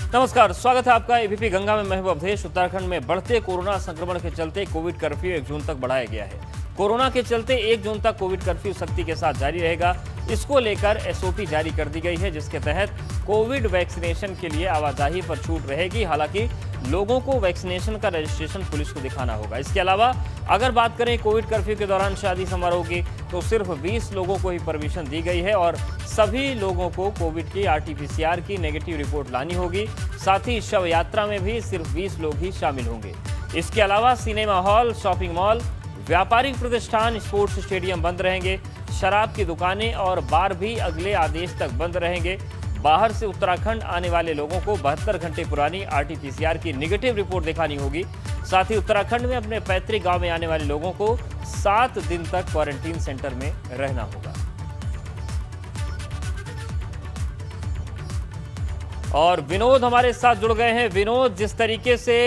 नमस्कार, स्वागत है आपका एबीपी गंगा में। मैं हूं अवधेश। उत्तराखंड में बढ़ते कोरोना संक्रमण के चलते कोविड कर्फ्यू 1 जून तक बढ़ाया गया है। कोरोना के चलते 1 जून तक कोविड कर्फ्यू सख्ती के साथ जारी रहेगा। इसको लेकर एसओपी जारी कर दी गई है, जिसके तहत कोविड वैक्सीनेशन के लिए आवाजाही पर छूट रहेगी। हालांकि लोगों को वैक्सीनेशन का रजिस्ट्रेशन पुलिस को दिखाना होगा। इसके अलावा अगर बात करें कोविड कर्फ्यू के दौरान शादी समारोह की, तो सिर्फ 20 लोगों को ही परमिशन दी गई है और सभी लोगों को कोविड की आरटीपीसीआर की नेगेटिव रिपोर्ट लानी होगी। साथ ही शव यात्रा में भी सिर्फ 20 लोग ही शामिल होंगे। इसके अलावा सिनेमा हॉल, शॉपिंग मॉल, व्यापारिक प्रतिष्ठान, स्पोर्ट्स स्टेडियम बंद रहेंगे। शराब की दुकानें और बार भी अगले आदेश तक बंद रहेंगे। बाहर से उत्तराखंड आने वाले लोगों को 72 घंटे पुरानी आरटीपीसीआर की नेगेटिव रिपोर्ट दिखानी होगी। साथ ही उत्तराखंड में अपने पैतृक गांव में आने वाले लोगों को 7 दिन तक क्वारंटीन सेंटर में रहना होगा। और विनोद हमारे साथ जुड़ गए हैं। विनोद, जिस तरीके से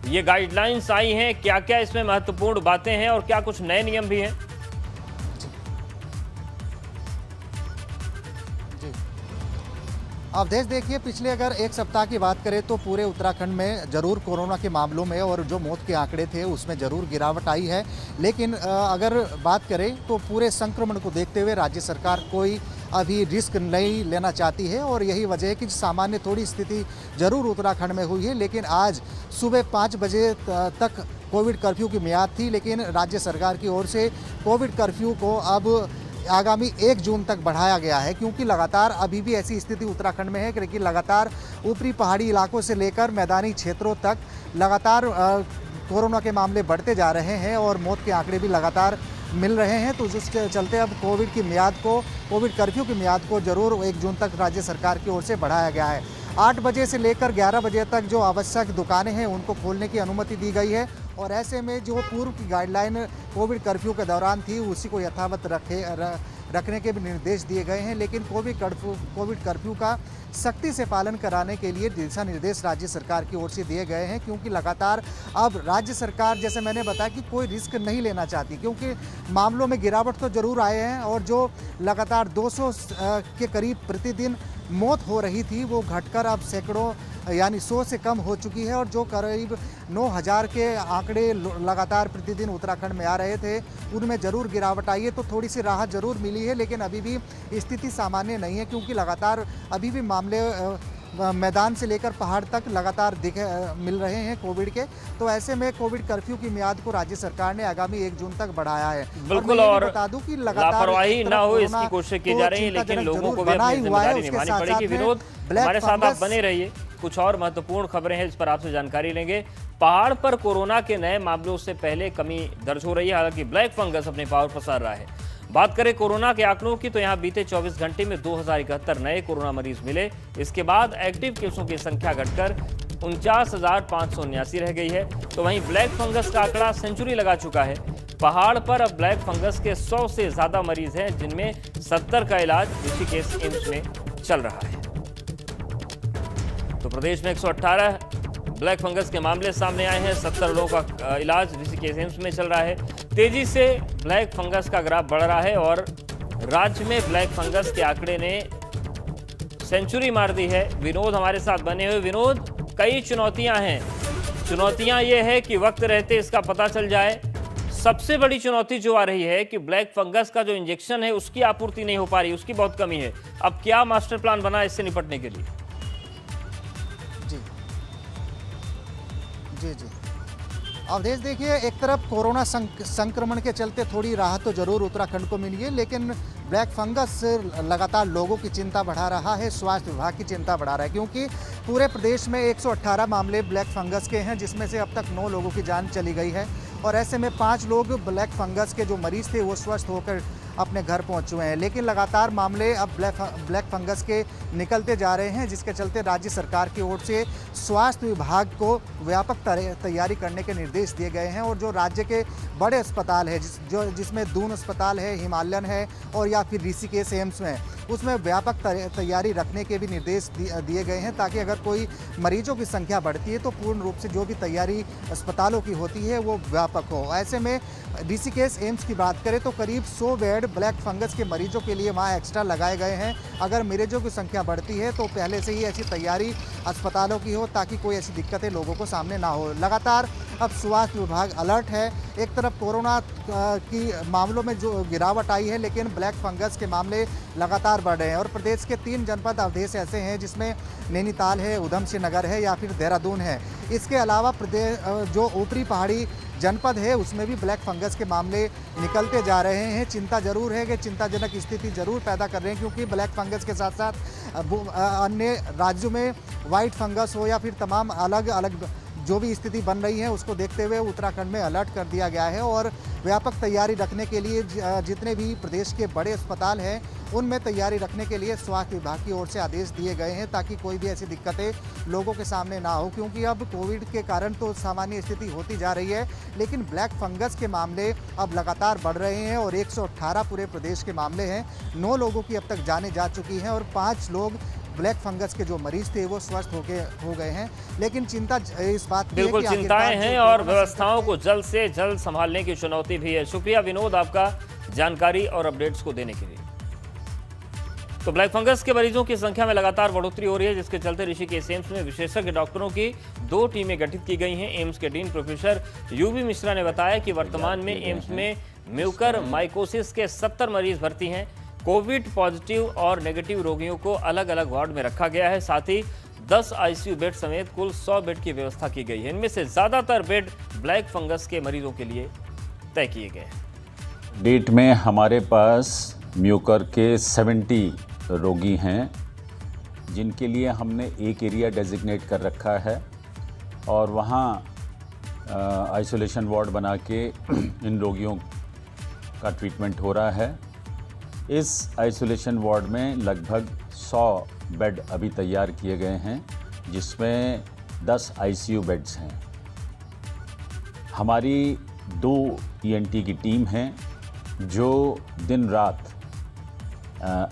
ये गाइडलाइंस आई हैं, क्या क्या इसमें महत्वपूर्ण बातें हैं और क्या कुछ नए नियम भी हैं? अवधेश, देखिए, पिछले अगर एक सप्ताह की बात करें तो पूरे उत्तराखंड में ज़रूर कोरोना के मामलों में और जो मौत के आंकड़े थे उसमें ज़रूर गिरावट आई है। लेकिन अगर बात करें तो पूरे संक्रमण को देखते हुए राज्य सरकार कोई अभी रिस्क नहीं लेना चाहती है और यही वजह है कि सामान्य थोड़ी स्थिति ज़रूर उत्तराखंड में हुई है। लेकिन आज सुबह 5 बजे तक कोविड कर्फ्यू की मियाद थी, लेकिन राज्य सरकार की ओर से कोविड कर्फ्यू को अब आगामी 1 जून तक बढ़ाया गया है, क्योंकि लगातार अभी भी ऐसी स्थिति उत्तराखंड में है कि लगातार ऊपरी पहाड़ी इलाकों से लेकर मैदानी क्षेत्रों तक लगातार कोरोना के मामले बढ़ते जा रहे हैं और मौत के आंकड़े भी लगातार मिल रहे हैं। तो जिसके चलते अब कोविड कर्फ्यू की मियाद को जरूर 1 जून तक राज्य सरकार की ओर से बढ़ाया गया है। 8 बजे से लेकर 11 बजे तक जो आवश्यक दुकानें हैं उनको खोलने की अनुमति दी गई है और ऐसे में जो पूर्व की गाइडलाइन कोविड कर्फ्यू के दौरान थी उसी को यथावत रखने के भी निर्देश दिए गए हैं। लेकिन कोविड कर्फ्यू का सख्ती से पालन कराने के लिए दिशा निर्देश राज्य सरकार की ओर से दिए गए हैं, क्योंकि लगातार अब राज्य सरकार, जैसे मैंने बताया, कि कोई रिस्क नहीं लेना चाहती, क्योंकि मामलों में गिरावट तो जरूर आए हैं और जो लगातार 200 के करीब प्रतिदिन मौत हो रही थी वो घटकर अब सैकड़ों यानी 100 से कम हो चुकी है और जो करीब 9000 के आंकड़े लगातार प्रतिदिन उत्तराखंड में आ रहे थे उनमें ज़रूर गिरावट आई है। तो थोड़ी सी राहत ज़रूर मिली है, लेकिन अभी भी स्थिति सामान्य नहीं है, क्योंकि लगातार अभी भी मामले मैदान से लेकर पहाड़ तक लगातार मिल रहे हैं कोविड के। तो ऐसे में कोविड कर्फ्यू की मियाद को राज्य सरकार ने आगामी 1 जून तक बढ़ाया है। बिल्कुल, और बता दूं कि लगातार लापरवाही ना हो इसकी कोशिश की जा रही है, लेकिन लोगों को भी अपनी जिम्मेदारी निभानी पड़ेगी। विनोद, हमारे साथ आप बने रहिए। कुछ और महत्वपूर्ण खबरें हैं, इस पर आपसे जानकारी लेंगे। पहाड़ पर कोरोना के नए मामलों से पहले कमी दर्ज हो रही है, हालांकि ब्लैक फंगस अपने पावर पसार रहा है। बात करें कोरोना के आंकड़ों की, तो यहां बीते 24 घंटे में 2071 नए कोरोना मरीज मिले। इसके बाद एक्टिव केसों की संख्या घटकर 49,579 रह गई है। तो वहीं ब्लैक फंगस का आंकड़ा सेंचुरी लगा चुका है। पहाड़ पर अब ब्लैक फंगस के 100 से ज्यादा मरीज हैं, जिनमें 70 का इलाज ऋषिकेश एम्स में चल रहा है। तो प्रदेश में 118 ब्लैक फंगस के मामले सामने आए हैं। 70 लोगों का इलाज ऋषिकेश एम्स में चल रहा है। तेजी से ब्लैक फंगस का ग्राफ बढ़ रहा है और राज्य में ब्लैक फंगस के आंकड़े ने सेंचुरी मार दी है। विनोद हमारे साथ बने हुए। विनोद, कई चुनौतियां हैं। चुनौतियां ये है कि वक्त रहते इसका पता चल जाए। सबसे बड़ी चुनौती जो आ रही है कि ब्लैक फंगस का जो इंजेक्शन है उसकी आपूर्ति नहीं हो पा रही, उसकी बहुत कमी है। अब क्या मास्टर प्लान बना है इससे निपटने के लिए? जी अवधेश, देखिए, एक तरफ कोरोना संक्रमण के चलते थोड़ी राहत तो जरूर उत्तराखंड को मिली है, लेकिन ब्लैक फंगस लगातार लोगों की चिंता बढ़ा रहा है, स्वास्थ्य विभाग की चिंता बढ़ा रहा है, क्योंकि पूरे प्रदेश में 118 मामले ब्लैक फंगस के हैं, जिसमें से अब तक 9 लोगों की जान चली गई है और ऐसे में 5 लोग ब्लैक फंगस के जो मरीज थे वो स्वस्थ होकर अपने घर पहुंच चुके हैं। लेकिन लगातार मामले अब ब्लैक फंगस के निकलते जा रहे हैं, जिसके चलते राज्य सरकार की ओर से स्वास्थ्य विभाग को व्यापक तैयारी करने के निर्देश दिए गए हैं और जो राज्य के बड़े अस्पताल है जिसमें दून अस्पताल है, हिमालयन है और या फिर ऋषिकेश एम्स में, उसमें व्यापक तैयारी रखने के भी निर्देश दिए गए हैं, ताकि अगर कोई मरीजों की संख्या बढ़ती है तो पूर्ण रूप से जो भी तैयारी अस्पतालों की होती है वो व्यापक हो। ऐसे में ऋषिकेश एम्स की बात करें तो करीब 100 बेड ब्लैक फंगस के मरीजों के लिए वहाँ एक्स्ट्रा लगाए गए हैं। अगर मरीजों की संख्या बढ़ती है तो पहले से ही ऐसी तैयारी अस्पतालों की हो, ताकि कोई ऐसी दिक्कतें लोगों को सामने ना हो। लगातार अब स्वास्थ्य विभाग अलर्ट है। एक तरफ कोरोना की मामलों में जो गिरावट आई है, लेकिन ब्लैक फंगस के मामले लगातार बढ़ रहे हैं और प्रदेश के 3 जनपद अवधेश ऐसे हैं जिसमें नैनीताल है, उधमसिंह नगर है या फिर देहरादून है। इसके अलावा प्रदेश जो ऊपरी पहाड़ी जनपद है उसमें भी ब्लैक फंगस के मामले निकलते जा रहे हैं। चिंता जरूर है कि चिंताजनक स्थिति जरूर पैदा कर रहे हैं, क्योंकि ब्लैक फंगस के साथ साथ अन्य राज्यों में वाइट फंगस हो या फिर तमाम अलग अलग जो भी स्थिति बन रही है उसको देखते हुए उत्तराखंड में अलर्ट कर दिया गया है और व्यापक तैयारी रखने के लिए जितने भी प्रदेश के बड़े अस्पताल हैं उनमें तैयारी रखने के लिए स्वास्थ्य विभाग की ओर से आदेश दिए गए हैं, ताकि कोई भी ऐसी दिक्कतें लोगों के सामने ना हो। क्योंकि अब कोविड के कारण तो सामान्य स्थिति होती जा रही है, लेकिन ब्लैक फंगस के मामले अब लगातार बढ़ रहे हैं और 118 पूरे प्रदेश के मामले हैं। 9 लोगों की अब तक जानें जा चुकी हैं और 5 लोग ब्लैक फंगस के जो मरीज थे वो स्वस्थ हो गए हैं। लेकिन चिंता इस बात की बिल्कुल चिंताएं हैं और व्यवस्थाओं को जल्द से जल्द संभालने की चुनौती भी है। शुक्रिया विनोद आपका जानकारी और अपडेट्स को देने के लिए। तो ब्लैक फंगस के मरीजों की संख्या में लगातार बढ़ोतरी हो रही है, जिसके चलते ऋषिकेश एम्स में विशेषज्ञ डॉक्टरों की 2 टीमें गठित की गई हैं। एम्स के डीन प्रोफेसर यूबी मिश्रा ने बताया कि वर्तमान में एम्स में म्यूकर माइकोसिस के 70 मरीज भर्ती हैं। कोविड पॉजिटिव और नेगेटिव रोगियों को अलग अलग वार्ड में रखा गया है। साथ ही 10 आईसीयू बेड समेत कुल 100 बेड की व्यवस्था की गई है। इनमें से ज्यादातर बेड ब्लैक फंगस के मरीजों के लिए तय किए गए हैं। डेट में हमारे पास म्यूकर के 70 रोगी हैं, जिनके लिए हमने एक एरिया डेजिग्नेट कर रखा है और वहाँ आइसोलेशन वार्ड बना के इन रोगियों का ट्रीटमेंट हो रहा है। इस आइसोलेशन वार्ड में लगभग 100 बेड अभी तैयार किए गए हैं, जिसमें 10 आईसीयू बेड्स हैं। हमारी 2 ईएनटी की टीम है जो दिन रात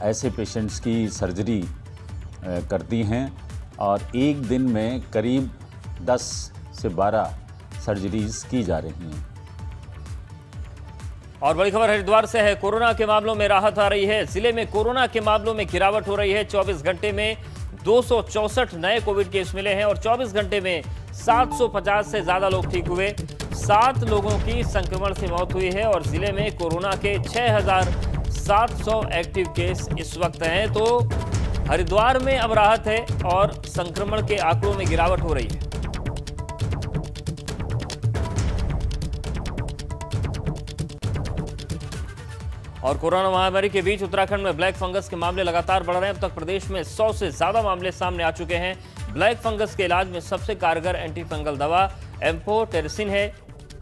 ऐसे पेशेंट्स की सर्जरी करती हैं और एक दिन में करीब 10 से 12 सर्जरीज की जा रही हैं। और बड़ी खबर हरिद्वार से है। कोरोना के मामलों में राहत आ रही है। जिले में कोरोना के मामलों में गिरावट हो रही है। 24 घंटे में 264 नए कोविड केस मिले हैं और 24 घंटे में 750 से ज्यादा लोग ठीक हुए। 7 लोगों की संक्रमण से मौत हुई है और जिले में कोरोना के 6700 एक्टिव केस इस वक्त हैं। तो हरिद्वार में अब राहत है और संक्रमण के आंकड़ों में गिरावट हो रही है। और कोरोना महामारी के बीच उत्तराखंड में ब्लैक फंगस के मामले लगातार बढ़ रहे हैं। अब तक प्रदेश में 100 से ज्यादा मामले सामने आ चुके हैं। ब्लैक फंगस के इलाज में सबसे कारगर एंटी फंगल दवा एम्फोटेरिसिन है।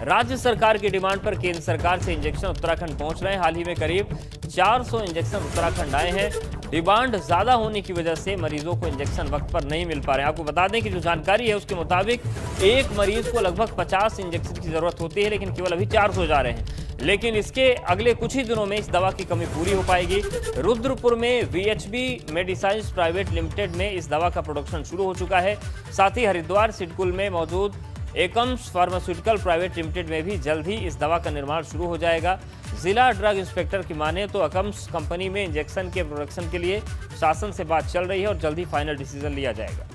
राज्य सरकार की डिमांड पर केंद्र सरकार से इंजेक्शन उत्तराखंड पहुंच रहे हैं। हाल ही में करीब 400 इंजेक्शन उत्तराखंड आए हैं। डिमांड ज्यादा होने की वजह से मरीजों को इंजेक्शन वक्त पर नहीं मिल पा रहे हैं। आपको बता दें कि जो जानकारी है उसके मुताबिक एक मरीज को लगभग 50 इंजेक्शन की जरूरत होती है, लेकिन केवल अभी 400 जा रहे हैं। लेकिन इसके अगले कुछ ही दिनों में इस दवा की कमी पूरी हो पाएगी। रुद्रपुर में वीएचबी मेडिसाइंस प्राइवेट लिमिटेड में इस दवा का प्रोडक्शन शुरू हो चुका है। साथ ही हरिद्वार सिडकुल में मौजूद एकम्स फार्मास्यूटिकल प्राइवेट लिमिटेड में भी जल्द ही इस दवा का निर्माण शुरू हो जाएगा। जिला ड्रग इंस्पेक्टर की माने तो एकम्स कंपनी में इंजेक्शन के प्रोडक्शन के लिए शासन से बात चल रही है और जल्द ही फाइनल डिसीजन लिया जाएगा।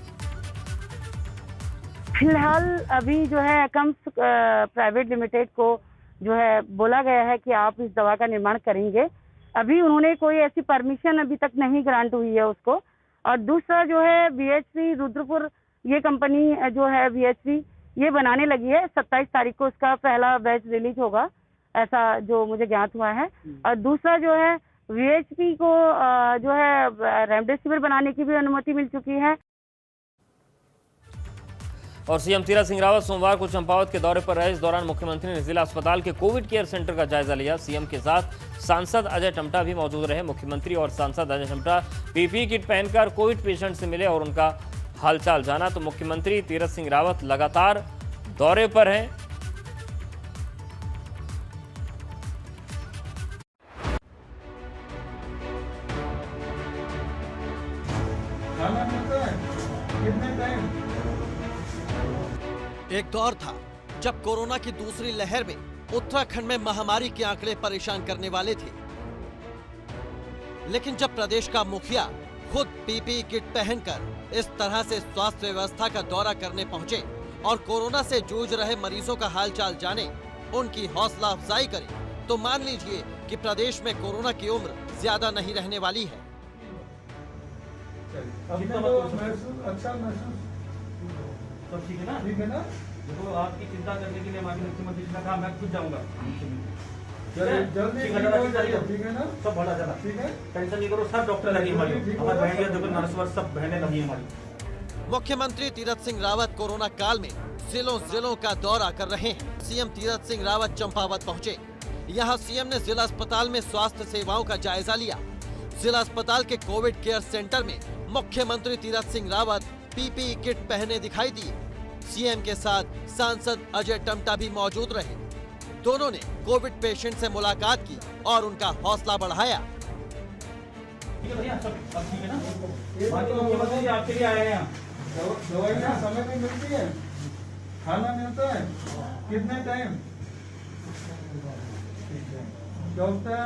फिलहाल अभी जो है एकम्स प्राइवेट लिमिटेड को जो है बोला गया है कि आप इस दवा का निर्माण करेंगे। अभी उन्होंने कोई ऐसी परमिशन अभी तक नहीं ग्रांट हुई है उसको। और दूसरा जो है वीएचपी रुद्रपुर, ये कंपनी जो है वीएचपी ये बनाने लगी है। 27 तारीख को उसका पहला बैच रिलीज होगा, ऐसा जो मुझे ज्ञात हुआ है। और दूसरा जो है वीएचपी को जो है रेमडेसिविर बनाने की भी अनुमति मिल चुकी है। और सीएम तीरथ सिंह रावत सोमवार को चंपावत के दौरे पर रहे। इस दौरान मुख्यमंत्री ने जिला अस्पताल के कोविड केयर सेंटर का जायजा लिया। सीएम के साथ सांसद अजय टमटा भी मौजूद रहे। मुख्यमंत्री और सांसद अजय टमटा पीपीई किट पहनकर कोविड पेशेंट से मिले और उनका हालचाल जाना। तो मुख्यमंत्री तीरथ सिंह रावत लगातार दौरे पर हैं। एक दौर था जब कोरोना की दूसरी लहर में उत्तराखंड में महामारी के आंकड़े परेशान करने वाले थे, लेकिन जब प्रदेश का मुखिया खुद पीपीई किट पहनकर इस तरह से स्वास्थ्य व्यवस्था का दौरा करने पहुंचे और कोरोना से जूझ रहे मरीजों का हालचाल जाने, उनकी हौसला अफजाई करे, तो मान लीजिए कि प्रदेश में कोरोना की उम्र ज्यादा नहीं रहने वाली है। अच्छा महसूस सब ठीक है ना? ठीक है ना? देखो आपकी चिंता करने के लिए माननीय मुख्यमंत्री जी ने कहा मैं खुद जाऊंगा। जल्दी ठीक है ना? सब बड़ा चला ठीक है, टेंशन नहीं करो, सब डॉक्टर लगी हमारी बहनें, देखो नर्स वर्स सब बहनें लगी हमारी। मुख्यमंत्री तीरथ सिंह रावत कोरोना काल में जिलों का दौरा कर रहे हैं। सीएम तीरथ सिंह रावत चंपावत पहुंचे। यहां सीएम ने जिला अस्पताल में स्वास्थ्य सेवाओं का जायजा लिया। जिला अस्पताल के कोविड केयर सेंटर में मुख्यमंत्री तीरथ सिंह रावत पीपीई किट पहने दिखाई दिए। सीएम के साथ सांसद अजय टमटा भी मौजूद रहे। दोनों ने कोविड पेशेंट से मुलाकात की और उनका हौसला बढ़ाया। आपके लिए आए हैं, दवाइयाँ समय में मिलती है, खाना मिलता है, कितने टाइम डॉक्टर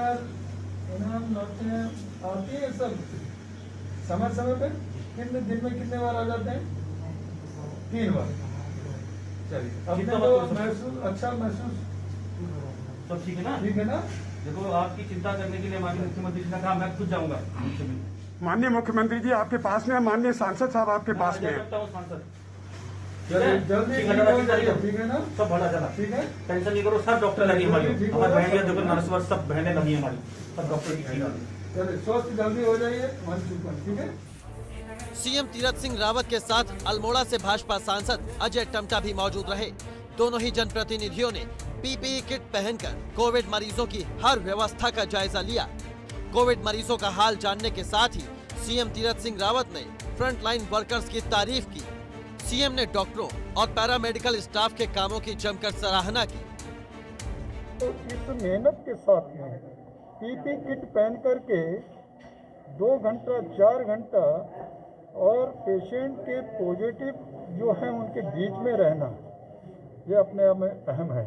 आती है, सब समय पे कितने दिन में कितने बार आ जाते हैं? 3 बार। चलिए अब तो अच्छा महसूस सब ठीक है ना? ठीक है ना? देखो आपकी चिंता करने के लिए माननीय मुख्यमंत्री जी ने कहा मैं खुद जाऊंगा। माननीय मुख्यमंत्री जी आपके पास में है, माननीय सांसद साहब आपके पास में है। जल्दी ठीक है ना? सब बड़ा चला ठीक है, टेंशन नहीं करो, सब डॉक्टर लगी हमारी बहनें, देखो नर्स वर्स सब बहनें लगी हमारी, सब डॉक्टर की चलिए स्वस्थ जल्दी हो जाइए। ठीक है। सीएम तीरथ सिंह रावत के साथ अल्मोड़ा से भाजपा सांसद अजय टमटा भी मौजूद रहे। दोनों ही जनप्रतिनिधियों ने पीपीई किट पहनकर कोविड मरीजों की हर व्यवस्था का जायजा लिया। कोविड मरीजों का हाल जानने के साथ ही सीएम तीरथ सिंह रावत ने फ्रंटलाइन वर्कर्स की तारीफ की। सीएम ने डॉक्टरों और पैरामेडिकल स्टाफ के कामों की जमकर सराहना की। तो इस मेहनत के साथ में पीपीई किट पहन करके 2 घंटा 4 घंटा और पेशेंट के पॉजिटिव जो है उनके बीच में रहना, ये अपने आप में अहम है।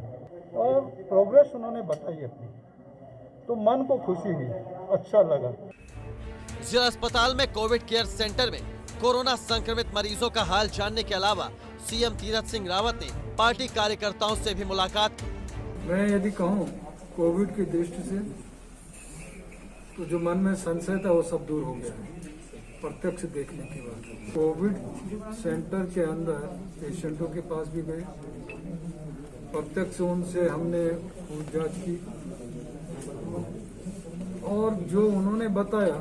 और प्रोग्रेस उन्होंने बताई अपनी, तो मन को खुशी हुई, अच्छा लगा। जिला अस्पताल में कोविड केयर सेंटर में कोरोना संक्रमित मरीजों का हाल जानने के अलावा सीएम तीरथ सिंह रावत ने पार्टी कार्यकर्ताओं से भी मुलाकात की। मैं यदि कहूँ कोविड की दृष्टि से तो जो मन में संशय था वो सब दूर हो गया है प्रत्यक्ष देखने के बाद। कोविड सेंटर के अंदर पेशेंटों के पास भी गए, प्रत्यक्ष उनसे हमने खून जांच की और जो उन्होंने बताया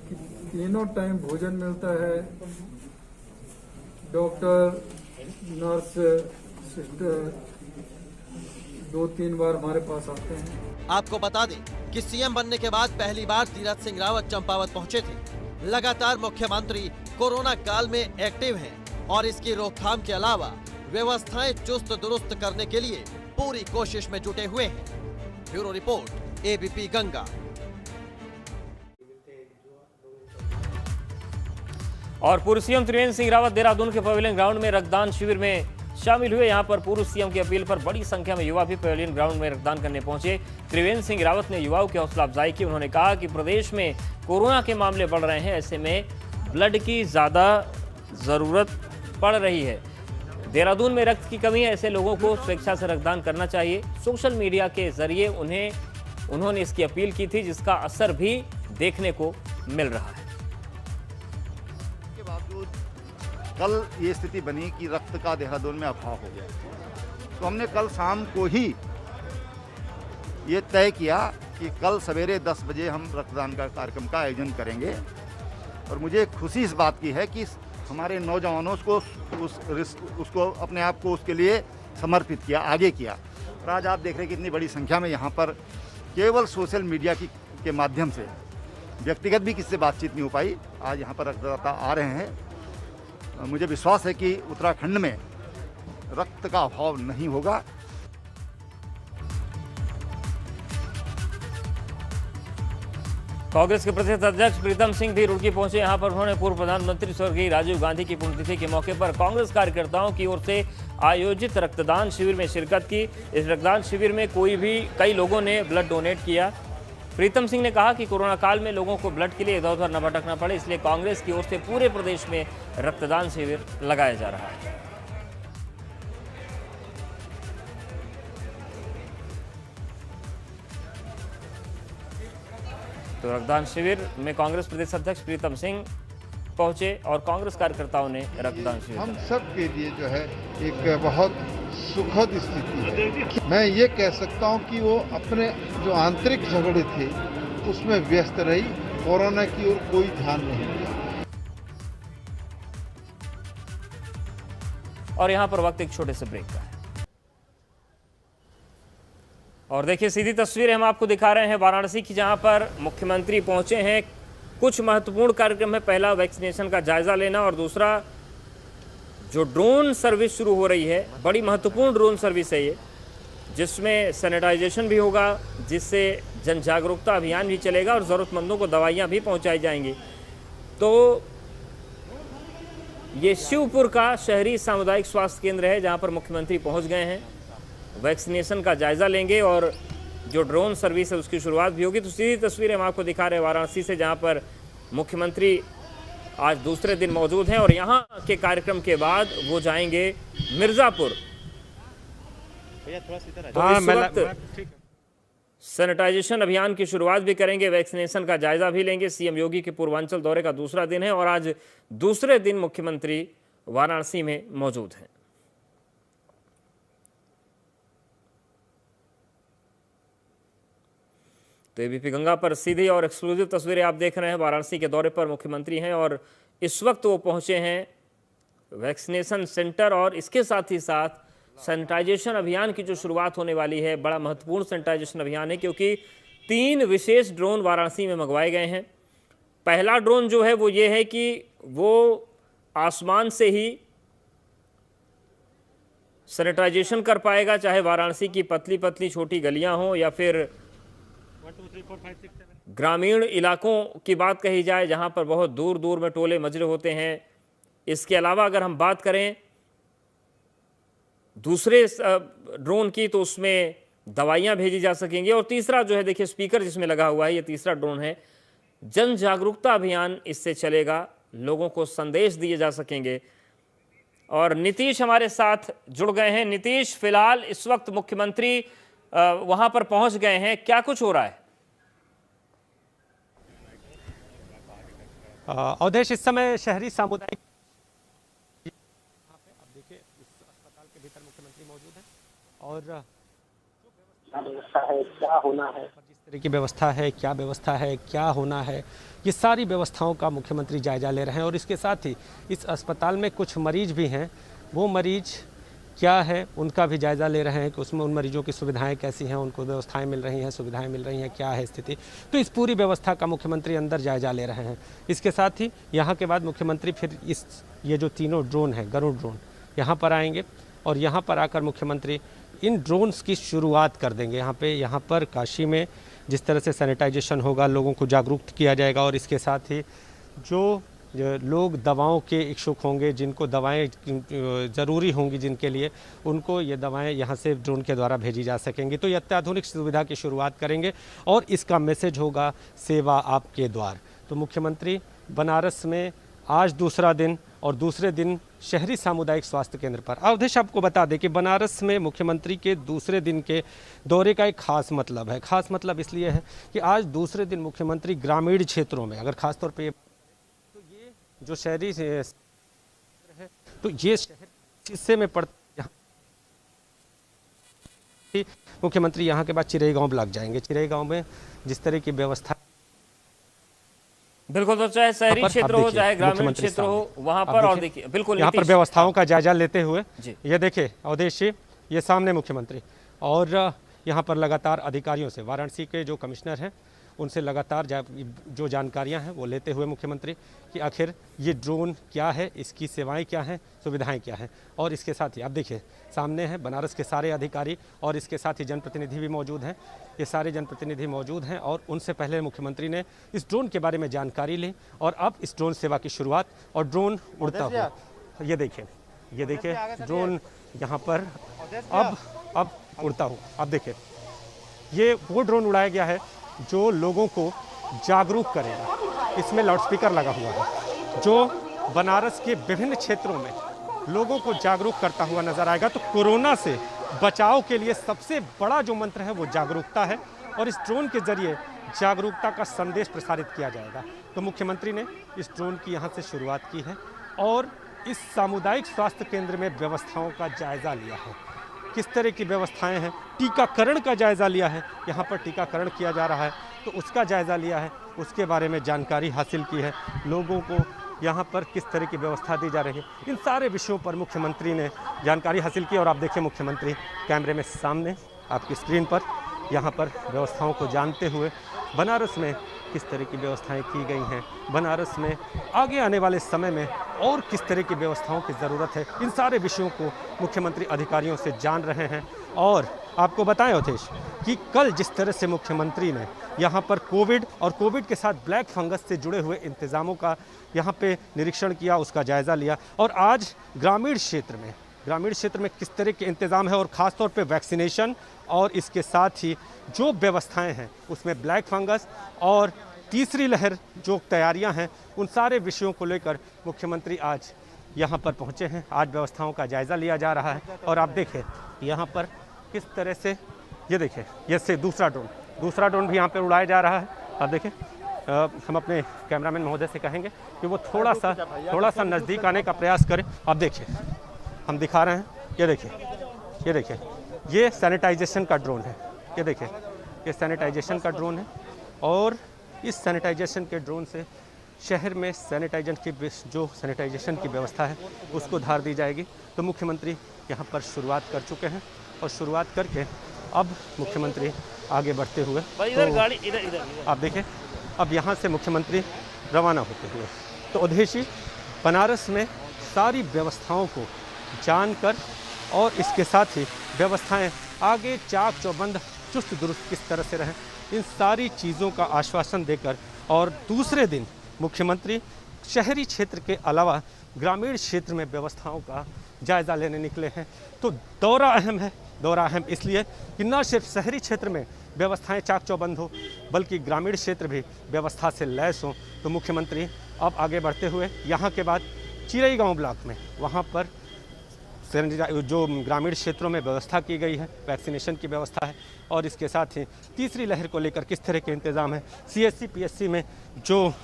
कि 3 टाइम भोजन मिलता है, डॉक्टर नर्स सिस्टर 2-3 बार हमारे पास आते हैं। आपको बता दें कि सीएम बनने के बाद पहली बार तीरथ सिंह रावत चंपावत पहुंचे थे। लगातार मुख्यमंत्री कोरोना काल में एक्टिव हैं और इसकी रोकथाम के अलावा व्यवस्थाएं चुस्त दुरुस्त करने के लिए पूरी कोशिश में जुटे हुए हैं। Bureau report, ABP Ganga. और पूर्व सीएम त्रिवेंद्र सिंह रावत देहरादून के पवेलियन ग्राउंड में रक्तदान शिविर में शामिल हुए। यहां पर पूर्व सीएम की अपील पर बड़ी संख्या में युवा भी पवेलियन ग्राउंड में रक्तदान करने पहुंचे। त्रिवेंद्र सिंह रावत ने युवाओं की हौसला अफजाई की। उन्होंने कहा कि प्रदेश में कोरोना के मामले बढ़ रहे हैं, ऐसे में ब्लड की ज़्यादा ज़रूरत पड़ रही है। देहरादून में रक्त की कमी है, ऐसे लोगों को स्वेच्छा से रक्तदान करना चाहिए। सोशल मीडिया के जरिए उन्होंने इसकी अपील की थी, जिसका असर भी देखने को मिल रहा है। के बावजूद कल ये स्थिति बनी कि रक्त का देहरादून में अभाव हो गया, तो हमने कल शाम को ही ये तय किया कि कल सवेरे 10 बजे हम रक्तदान का कार्यक्रम का आयोजन करेंगे। और मुझे खुशी इस बात की है कि हमारे नौजवानों उसको अपने आप को उसके लिए समर्पित किया, आगे किया। और आज आप देख रहे हैं कि इतनी बड़ी संख्या में यहाँ पर केवल सोशल मीडिया के माध्यम से, व्यक्तिगत भी किससे बातचीत नहीं हो पाई, आज यहाँ पर रक्तदाता आ रहे हैं। मुझे विश्वास है कि उत्तराखंड में रक्त का अभाव नहीं होगा। कांग्रेस के प्रदेश अध्यक्ष प्रीतम सिंह भी रुड़की पहुंचे। यहां पर उन्होंने पूर्व प्रधानमंत्री स्वर्गीय राजीव गांधी की पुण्यतिथि के मौके पर कांग्रेस कार्यकर्ताओं की ओर से आयोजित रक्तदान शिविर में शिरकत की। इस रक्तदान शिविर में कई लोगों ने ब्लड डोनेट किया। प्रीतम सिंह ने कहा कि कोरोना काल में लोगों को ब्लड के लिए इधर उधर न भटकना पड़े, इसलिए कांग्रेस की ओर से पूरे प्रदेश में रक्तदान शिविर लगाया जा रहा है। तो रक्तदान शिविर में कांग्रेस प्रदेश अध्यक्ष प्रीतम सिंह पहुंचे और कांग्रेस कार्यकर्ताओं ने रक्तदान शिविर हम सब के लिए जो है एक बहुत सुखद स्थिति है। मैं ये कह सकता हूँ कि वो अपने जो आंतरिक झगड़े थे उसमें व्यस्त रही, कोरोना की ओर कोई ध्यान नहीं दिया। और यहाँ पर वक्त एक छोटे से ब्रेक का है और देखिए सीधी तस्वीरें हम आपको दिखा रहे हैं वाराणसी की, जहां पर मुख्यमंत्री पहुंचे हैं। कुछ महत्वपूर्ण कार्यक्रम है, पहला वैक्सीनेशन का जायजा लेना और दूसरा जो ड्रोन सर्विस शुरू हो रही है, बड़ी महत्वपूर्ण ड्रोन सर्विस है ये, जिसमें सैनिटाइजेशन भी होगा, जिससे जन जागरूकता अभियान भी चलेगा और ज़रूरतमंदों को दवाइयाँ भी पहुँचाई जाएंगी। तो ये शिवपुर का शहरी सामुदायिक स्वास्थ्य केंद्र है जहाँ पर मुख्यमंत्री पहुँच गए हैं, वैक्सीनेशन का जायजा लेंगे और जो ड्रोन सर्विस है उसकी शुरुआत भी होगी। तो सीधी तस्वीरें हम आपको दिखा रहे हैं वाराणसी से, जहां पर मुख्यमंत्री आज दूसरे दिन मौजूद हैं और यहां के कार्यक्रम के बाद वो जाएंगे मिर्जापुर। तो इस वक्त सैनिटाइजेशन अभियान की शुरुआत भी करेंगे, वैक्सीनेशन का जायजा भी लेंगे। सीएम योगी के पूर्वांचल दौरे का दूसरा दिन है और आज दूसरे दिन मुख्यमंत्री वाराणसी में मौजूद हैं। तो एबीपी गंगा पर सीधी और एक्सक्लूसिव तस्वीरें आप देख रहे हैं। वाराणसी के दौरे पर मुख्यमंत्री हैं और इस वक्त वो पहुंचे हैं वैक्सीनेशन सेंटर और इसके साथ ही साथ सैनिटाइजेशन अभियान की जो शुरुआत होने वाली है, बड़ा महत्वपूर्ण सैनिटाइजेशन अभियान है क्योंकि 3 विशेष ड्रोन वाराणसी में मंगवाए गए हैं। पहला ड्रोन जो है वो ये है कि वो आसमान से ही सैनिटाइजेशन कर पाएगा, चाहे वाराणसी की पतली पतली छोटी गलियां हों या फिर ग्रामीण इलाकों की बात कही जाए जहां पर बहुत दूर दूर में टोले मजरे होते हैं। इसके अलावा अगर हम बात करें दूसरे ड्रोन की तो उसमें दवाइयां भेजी जा सकेंगी। और तीसरा जो है देखिए स्पीकर जिसमें लगा हुआ है, ये तीसरा ड्रोन है, जन जागरूकता अभियान इससे चलेगा, लोगों को संदेश दिए जा सकेंगे। और नीतीश हमारे साथ जुड़ गए हैं। नीतीश, फिलहाल इस वक्त मुख्यमंत्री वहां पर पहुंच गए हैं, क्या कुछ हो रहा है? अवधेश, इस समय शहरी सामुदायिक आप देखिए इस अस्पताल के भीतर मुख्यमंत्री मौजूद हैं और व्यवस्था है, क्या होना है, जिस तरह की व्यवस्था है, क्या व्यवस्था है, क्या होना है, ये सारी व्यवस्थाओं का मुख्यमंत्री जायजा ले रहे हैं। और इसके साथ ही इस अस्पताल में कुछ मरीज भी हैं, वो मरीज क्या है उनका भी जायज़ा ले रहे हैं कि उसमें उन मरीजों की सुविधाएं कैसी हैं, उनको व्यवस्थाएं मिल रही हैं, सुविधाएं मिल रही हैं, क्या है स्थिति। तो इस पूरी व्यवस्था का मुख्यमंत्री अंदर जायज़ा ले रहे हैं। इसके साथ ही यहाँ के बाद मुख्यमंत्री फिर ये जो तीनों ड्रोन हैं, गरुड़ ड्रोन, यहाँ पर आएंगे और यहाँ पर आकर मुख्यमंत्री इन ड्रोन्स की शुरुआत कर देंगे। यहाँ पर काशी में जिस तरह से सैनिटाइजेशन होगा, लोगों को जागरूक किया जाएगा और इसके साथ ही जो लोग दवाओं के इच्छुक होंगे, जिनको दवाएं ज़रूरी होंगी, जिनके लिए उनको ये दवाएं यहाँ से ड्रोन के द्वारा भेजी जा सकेंगी। तो ये अत्याधुनिक सुविधा की शुरुआत करेंगे और इसका मैसेज होगा सेवा आपके द्वार। तो मुख्यमंत्री बनारस में आज दूसरा दिन और दूसरे दिन शहरी सामुदायिक स्वास्थ्य केंद्र पर। अवधेश, आपको बता दें कि बनारस में मुख्यमंत्री के दूसरे दिन के दौरे का एक खास मतलब है। खास मतलब इसलिए है कि आज दूसरे दिन मुख्यमंत्री ग्रामीण क्षेत्रों में, अगर खासतौर पर जो शहरी है तो ये शहर हिस्से में पड़ता, मुख्यमंत्री यहाँ के बाद चिरई गांव जाएंगे। चिरई गांव में जिस तरह की व्यवस्था, बिल्कुल, तो चाहे शहरी क्षेत्र हो चाहे ग्रामीण क्षेत्र हो, वहां पर और देखिए बिल्कुल यहाँ पर व्यवस्थाओं का जायजा लेते हुए ये देखिए अवधेश जी, ये सामने मुख्यमंत्री और यहाँ पर लगातार अधिकारियों से, वाराणसी के जो कमिश्नर हैं उनसे लगातार जो जानकारियां हैं वो लेते हुए मुख्यमंत्री कि आखिर ये ड्रोन क्या है, इसकी सेवाएं क्या हैं, सुविधाएं क्या हैं। और इसके साथ ही आप देखिए सामने हैं बनारस के सारे अधिकारी और इसके साथ ही जनप्रतिनिधि भी मौजूद हैं। ये सारे जनप्रतिनिधि मौजूद हैं और उनसे पहले मुख्यमंत्री ने इस ड्रोन के बारे में जानकारी ली और अब इस ड्रोन सेवा की शुरुआत और ड्रोन उड़ता हुआ ये देखिए ड्रोन यहाँ पर अब उड़ता हुआ आप देखिए ये वो ड्रोन उड़ाया गया है जो लोगों को जागरूक करेगा। इसमें लाउडस्पीकर लगा हुआ है जो बनारस के विभिन्न क्षेत्रों में लोगों को जागरूक करता हुआ नजर आएगा। तो कोरोना से बचाव के लिए सबसे बड़ा जो मंत्र है वो जागरूकता है और इस ड्रोन के जरिए जागरूकता का संदेश प्रसारित किया जाएगा। तो मुख्यमंत्री ने इस ड्रोन की यहाँ से शुरुआत की है और इस सामुदायिक स्वास्थ्य केंद्र में व्यवस्थाओं का जायजा लिया है। किस तरह की व्यवस्थाएं हैं, टीकाकरण का जायजा लिया है, यहाँ पर टीकाकरण किया जा रहा है तो उसका जायजा लिया है, उसके बारे में जानकारी हासिल की है। लोगों को यहाँ पर किस तरह की व्यवस्था दी जा रही है, इन सारे विषयों पर मुख्यमंत्री ने जानकारी हासिल की। और आप देखिए मुख्यमंत्री कैमरे में सामने आपकी स्क्रीन पर यहाँ पर व्यवस्थाओं को जानते हुए बनारस में किस तरह की व्यवस्थाएं की गई हैं, बनारस में आगे आने वाले समय में और किस तरह की व्यवस्थाओं की ज़रूरत है, इन सारे विषयों को मुख्यमंत्री अधिकारियों से जान रहे हैं। और आपको बताएं अवधेश कि कल जिस तरह से मुख्यमंत्री ने यहाँ पर कोविड और कोविड के साथ ब्लैक फंगस से जुड़े हुए इंतज़ामों का यहाँ पे निरीक्षण किया, उसका जायज़ा लिया और आज ग्रामीण क्षेत्र में किस तरह के इंतज़ाम है और ख़ास तौर पे वैक्सीनेशन और इसके साथ ही जो व्यवस्थाएं हैं उसमें ब्लैक फंगस और तीसरी लहर जो तैयारियां हैं उन सारे विषयों को लेकर मुख्यमंत्री आज यहां पर पहुंचे हैं। आज व्यवस्थाओं का जायज़ा लिया जा रहा है और आप देखें यहां पर किस तरह से ये देखिए ये से दूसरा ड्रोन भी यहाँ पर उड़ाया जा रहा है। आप देखें हम अपने कैमरामैन महोदय से कहेंगे कि वो थोड़ा सा नज़दीक आने का प्रयास करें। आप देखिए हम दिखा रहे हैं, ये देखिए ये सैनिटाइजेशन का ड्रोन है। ये देखिए ये सैनिटाइजेशन का ड्रोन है और इस सैनिटाइजेशन के ड्रोन से शहर में सैनिटाइजेशन की व्यवस्था है उसको धार दी जाएगी। तो मुख्यमंत्री यहाँ पर शुरुआत कर चुके हैं और शुरुआत करके अब मुख्यमंत्री आगे बढ़ते हुए इधर आप देखें अब यहाँ से मुख्यमंत्री रवाना होते हुए तो उद्देश्य बनारस में सारी व्यवस्थाओं को जानकर और इसके साथ ही व्यवस्थाएं आगे चाक चौबंद चुस्त दुरुस्त किस तरह से रहें, इन सारी चीज़ों का आश्वासन देकर और दूसरे दिन मुख्यमंत्री शहरी क्षेत्र के अलावा ग्रामीण क्षेत्र में व्यवस्थाओं का जायज़ा लेने निकले हैं। तो दौरा अहम इसलिए कि न सिर्फ शहरी क्षेत्र में व्यवस्थाएं चाक चौबंद हो बल्कि ग्रामीण क्षेत्र भी व्यवस्था से लैस हों। तो मुख्यमंत्री अब आगे बढ़ते हुए यहाँ के बाद चिरई गाँव ब्लॉक में वहाँ पर जो ग्रामीण क्षेत्रों में व्यवस्था की गई है, वैक्सीनेशन की व्यवस्था है और इसके साथ ही तीसरी लहर को लेकर किस तरह के इंतज़ाम है, CSC PSC में जो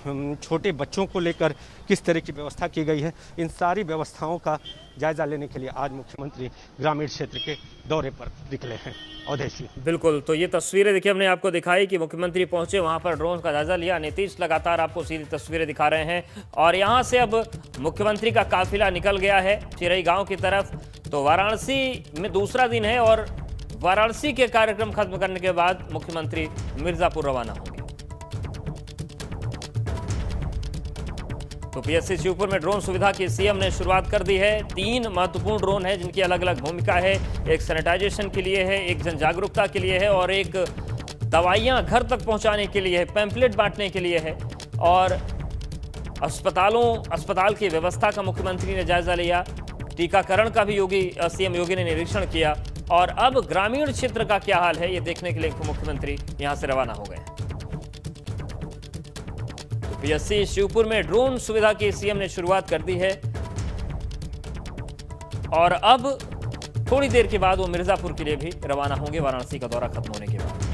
छोटे बच्चों को लेकर किस तरह की व्यवस्था की गई है, इन सारी व्यवस्थाओं का जायज़ा लेने के लिए आज मुख्यमंत्री ग्रामीण क्षेत्र के दौरे पर निकले हैं। अवधेशी बिल्कुल, तो ये तस्वीरें देखिए हमने आपको दिखाई कि मुख्यमंत्री पहुंचे, वहां पर ड्रोन का जायजा लिया। नीतीश लगातार आपको सीधी तस्वीरें दिखा रहे हैं और यहां से अब मुख्यमंत्री का काफिला निकल गया है चिरई गांव की तरफ। तो वाराणसी में दूसरा दिन है और वाराणसी के कार्यक्रम खत्म करने के बाद मुख्यमंत्री मिर्जापुर रवाना होंगे। तो PSC शिवपुर में ड्रोन सुविधा की CM ने शुरुआत कर दी है। 3 महत्वपूर्ण ड्रोन हैं जिनकी अलग अलग भूमिका है। एक सैनिटाइजेशन के लिए है, एक जन जागरूकता के लिए है और एक दवाइयां घर तक पहुंचाने के लिए है, पैम्पलेट बांटने के लिए है। और अस्पताल की व्यवस्था का मुख्यमंत्री ने जायजा लिया। टीकाकरण का भी CM योगी ने निरीक्षण किया और अब ग्रामीण क्षेत्र का क्या हाल है ये देखने के लिए मुख्यमंत्री यहां से रवाना हो गए। PSC शिवपुर में ड्रोन सुविधा की CM ने शुरुआत कर दी है और अब थोड़ी देर के बाद वो मिर्जापुर के लिए भी रवाना होंगे वाराणसी का दौरा खत्म होने के बाद।